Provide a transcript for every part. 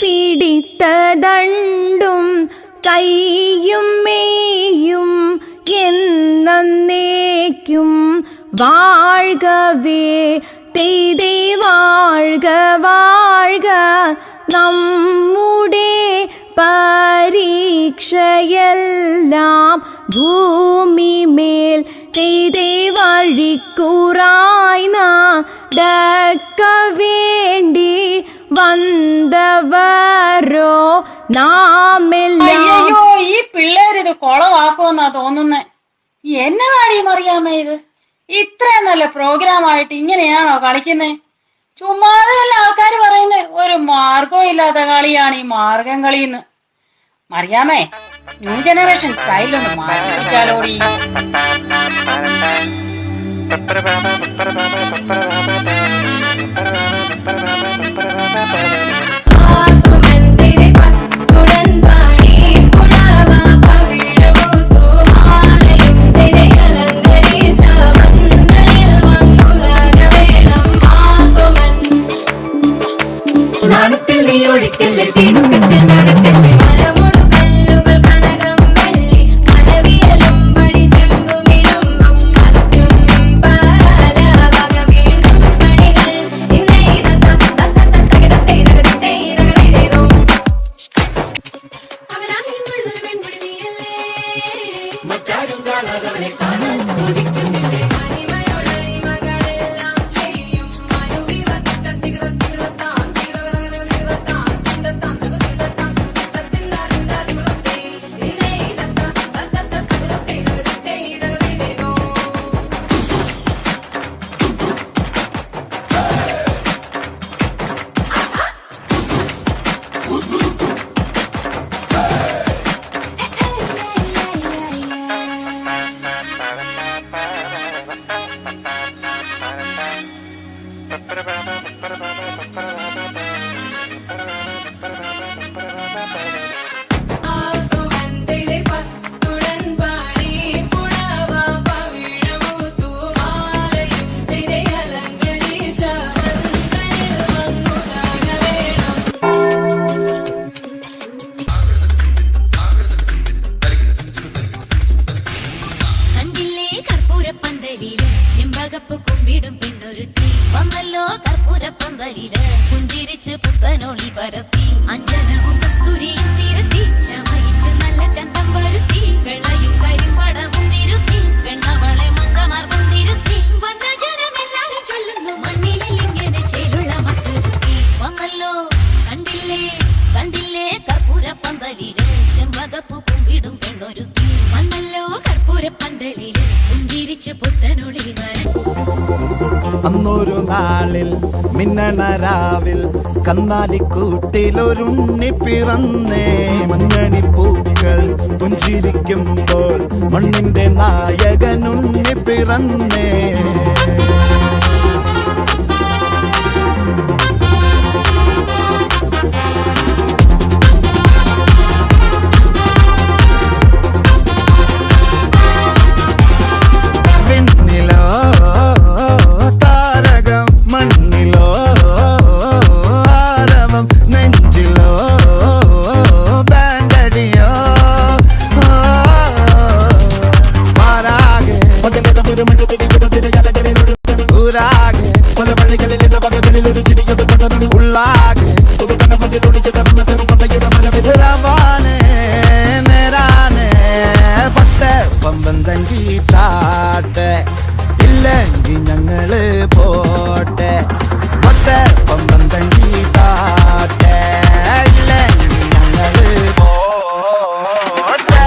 പിടിത്തതണ്ടും കൈയും മേയും എന്നേക്കും വാഴ്കവേ തെയ്തേ വാഴ്ക വാഴ്ക നമ്മുടെ പരീക്ഷയെല്ലാം ഭൂമിമേൽ തെയ്തേ വഴിക്കുറായി നടക്ക വേണ്ടി വന്നവരോ നാമെല്ലാം. അയ്യോ, ഈ പിള്ളേരിത് കൊളവാക്കുമെന്നാ തോന്നുന്നേ. എന്നതാടി മറിയാമ്മ ഇത്? ഇത്രയും നല്ല പ്രോഗ്രാം ആയിട്ട് ഇങ്ങനെയാണോ കളിക്കുന്നേ? ചുമ്മാതെ അല്ല ആൾക്കാർ പറയുന്നേ ഒരു മാർഗവും ഇല്ലാത്ത കളിയാണ് ഈ മാർഗം കളിന്ന്. മറിയാമ്മേ, ന്യൂ ജനറേഷൻ സ്റ്റൈലൊന്ന് മാറ്റിച്ചാലോടി. നാണത്തിൽ നീ ഒഴിക്കല്ലേ തിടുക്കത്തിൽ നടക്കല്ലേ മരമുടുകല്ലുകൾ കനകം വെള്ളി മനവിയലും പടി ചെമ്പുമിനും മറ്റും പല വക വീണ്ടും പണികൾ അവനാഹിമുള്ളൊരു പെൺകുടി നീയല്ലേ മറ്റാരും കാണാതവനെ കാണാൻ കൊതിക്കുന്നില്ലേ വന്നല്ലോ കർപ്പൂരപ്പന്തലില് പുഞ്ചിരിച്ച് പുത്തനൊളി പരത്തി അഞ്ജനവും കസ്തൂരിയും തിരുത്തി ചമയിച്ചു നല്ല ചന്തം വരുത്തി വെള്ളയും കരിമ്പടവും തിരുത്തി പെണ്ണവളെ മങ്കമാർക്കും തിരുത്തി വന്ന ജനമെല്ലാരും ചൊല്ലുന്നു മണ്ണിലിൽ ഇങ്ങനെ ചേലുള്ള മറ്റൊരുത്തി വന്നല്ലോ കണ്ടില്ലേ കണ്ടില്ലേ കർപ്പൂരപ്പന്തലില് ചെമ്പകപ്പൂ കുമ്പിടും പെണ്ണൊരുത്തി വന്നല്ലോ കർപ്പൂരപ്പന്തലില് പുഞ്ചിരിച്ച് പുത്തനൊളി അന്നൊരു നാളിൽ മിന്നണ രാവിൽ കന്നാലിക്കൂട്ടിലൊരുണ്ണി പിറന്നേ മഞ്ഞണിപ്പൂക്കൾ പുഞ്ചിരിക്കുമ്പോൾ മണ്ണിന്റെ നായകനുണ്ണി പിറന്നേ ഇല്ലെങ്കിൽ ഞങ്ങള് പോട്ടെ പൊട്ടെ പമ്പം തങ്കി താട്ടെ ഇല്ലെങ്കിൽ ഞങ്ങള് പോട്ടെ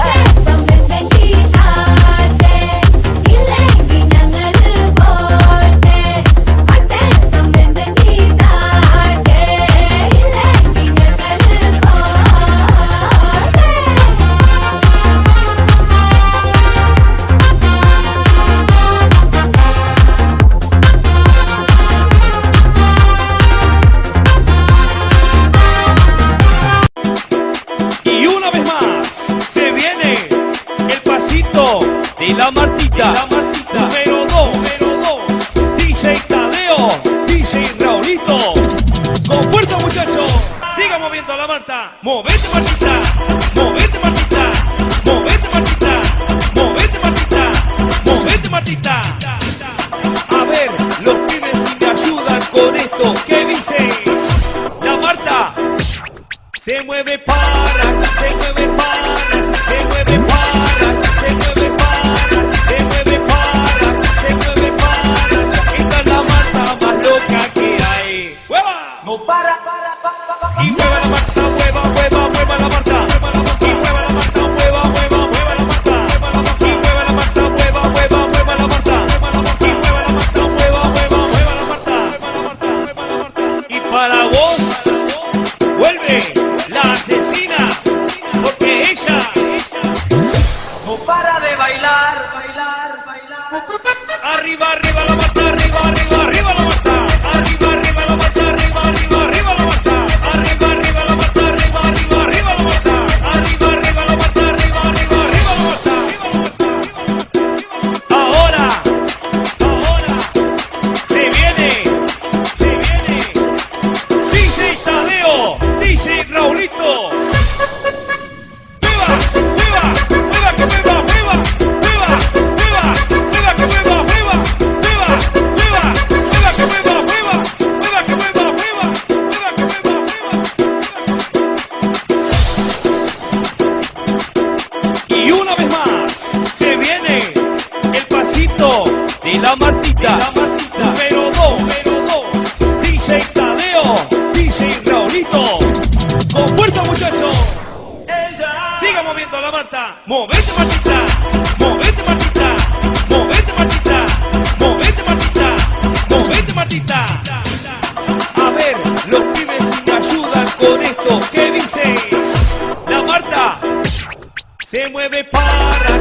de la Martita, número 2, DJ Tadeo, DJ Raulito, con fuerza muchachos, sigan. Siga moviendo la Marta. Movete, Martita. Movete, Martita. Movete, Martita. Movete, Martita. Movete, Martita. A ver, los pibes si me ayudan con esto. ¿Qué dice? La Marta se mueve para, se mueve para, se mueve para, se mueve para, se mueve para, se mueve para. Esta es la Marta más loca que hay. ¡Hueva! No para. Y mueva la Marta, mueva, mueva, mueva la Marta. Y mueva la Marta, mueva, mueva, mueva la Marta. Y mueva la Marta, mueva, mueva, mueva la Marta. Y mueva la Marta, mueva, mueva, mueva la Marta. Y para vos, vuelve la asesina, porque ella no para de bailar, bailar, bailar. Arriba, arriba la Marta, arriba, arriba, arriba la Marta. Arriba, arriba la Marta, arriba, arriba, arriba la Marta. Arriba, arriba la Marta, arriba, arriba, arriba la Marta. Arriba, arriba la Marta, arriba, arriba, arriba la Marta. Ahora, se viene. DJ Tadeo, DJ Raulito. ¡Mueva, mueva, mueva, que mueva, mueva, mueva, mueva, mueva, que mueva, mueva, mueva, mueva, mueva, que mueva, mueva, mueva, que mueva, mueva, mueva, que mueva, mueva. Y una vez más, se viene el pasito de la Martita, número 2, DJ Tadeo, DJ Raulito. Con fuerza, muchachos. Siga moviendo la Marta. Movete, Martita. Movete, Martita. Movete, Martita. Movete, Martita. Movete, Martita. A ver, los pibes si me ayudan con esto. ¿Qué dice? La Marta se mueve para,